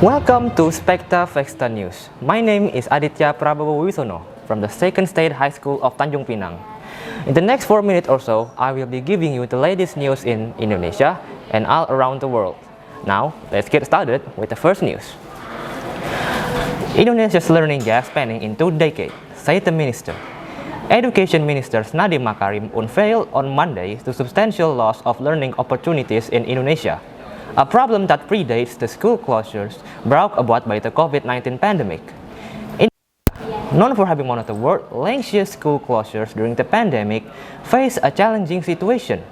Welcome to Spekta Vexta News. My name is Aditya Prabowo Wisono from the 2nd State High School of Tanjung Pinang. In the next 4 minutes or so, I will be giving you the latest news in Indonesia and all around the world. Now, let's get started with the first news. Indonesia's learning gap spanning in 2 decades, said the minister. Education Minister Nadiem Makarim unveiled on Monday the substantial loss of learning opportunities in Indonesia, a problem that predates the school closures brought about by the COVID-19 pandemic. Indonesia, known for having one of the world's lengthiest school closures during the pandemic, faced a challenging situation.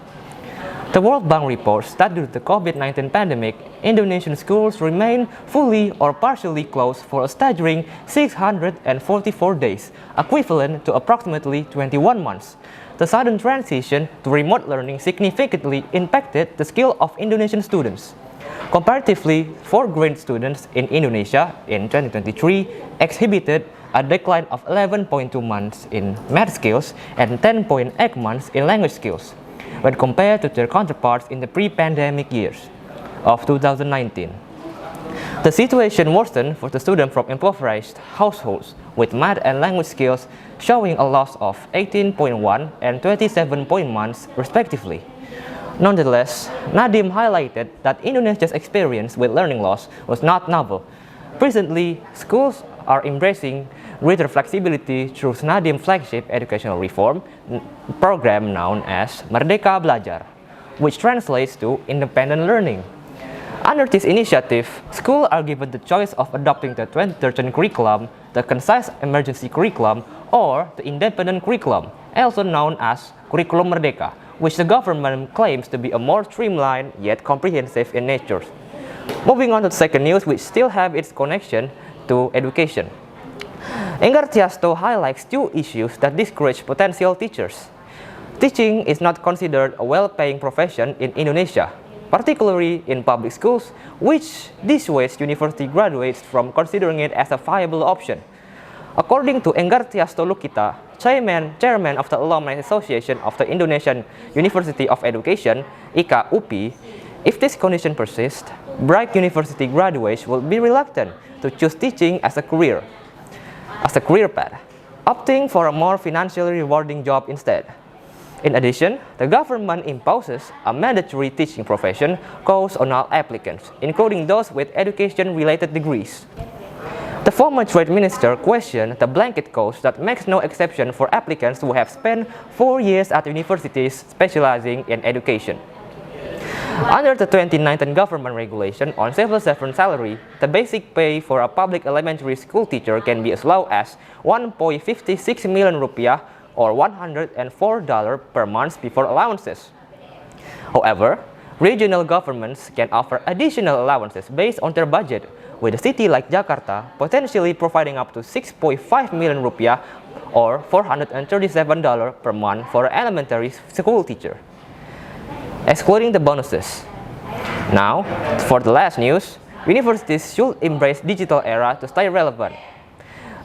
The World Bank reports that due to the COVID-19 pandemic, Indonesian schools remain fully or partially closed for a staggering 644 days, equivalent to approximately 21 months. The sudden transition to remote learning significantly impacted the skill of Indonesian students. Comparatively, 4th grade students in Indonesia in 2023 exhibited a decline of 11.2 months in math skills and 10.8 months in language skills, when compared to their counterparts in the pre-pandemic years of 2019. The situation worsened for the students from impoverished households with math and language skills showing a loss of 18.1 and 27 months respectively. Nonetheless, Nadiem highlighted that Indonesia's experience with learning loss was not novel. Presently, schools are embracing greater flexibility through Nadiem's flagship educational reform program known as Merdeka Belajar, which translates to independent learning. Under this initiative, schools are given the choice of adopting the 2013 curriculum, the concise emergency curriculum, or the independent curriculum, also known as Curriculum Merdeka, which the government claims to be a more streamlined yet comprehensive in nature. Moving on to the second news, which still have its connection to education. Enggar Tiasto highlights 2 issues that discourage potential teachers. Teaching is not considered a well-paying profession in Indonesia, particularly in public schools, which dissuades university graduates from considering it as a viable option. According to Enggar Tiasto Lukita, chairman of the Alumni Association of the Indonesian University of Education, IKA UPI, if this condition persists, bright university graduates will be reluctant to choose teaching as a career path, opting for a more financially rewarding job instead. In addition, the government imposes a mandatory teaching profession course on all applicants, including those with education-related degrees. The former trade minister questioned the blanket course that makes no exception for applicants who have spent 4 years at universities specializing in education. Under the 2019 government regulation on civil servant salary, the basic pay for a public elementary school teacher can be as low as 1.56 million rupiah or $104 per month before allowances. However, regional governments can offer additional allowances based on their budget, with a city like Jakarta potentially providing up to 6.5 million rupiah or $437 per month for an elementary school teacher, excluding the bonuses. Now, for the last news, universities should embrace digital era to stay relevant.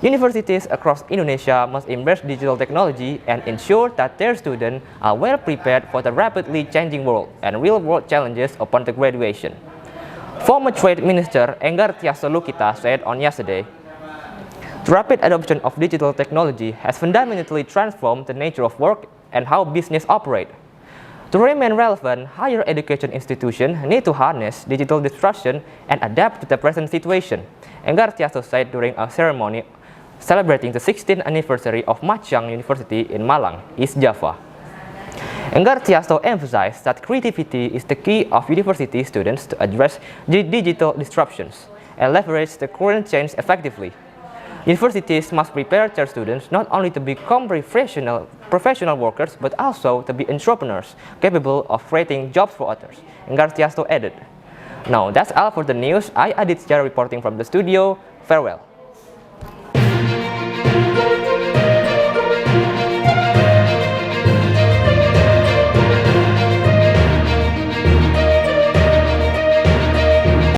Universities across Indonesia must embrace digital technology and ensure that their students are well prepared for the rapidly changing world and real-world challenges upon the graduation. Former Trade Minister Enggar Tiasto Lukita said on yesterday, "The rapid adoption of digital technology has fundamentally transformed the nature of work and how business operate. To remain relevant, higher education institutions need to harness digital disruption and adapt to the present situation," Enggar Tiasto said during a ceremony celebrating the 16th anniversary of Machang University in Malang, East Java. Enggar Tiasto emphasized that creativity is the key of university students to address digital disruptions and leverage the current change effectively. Universities must prepare their students not only to become professional workers, but also to be entrepreneurs capable of creating jobs for others, Enggar Tiasto added. Now, that's all for the news. I Aditya reporting from the studio. Farewell.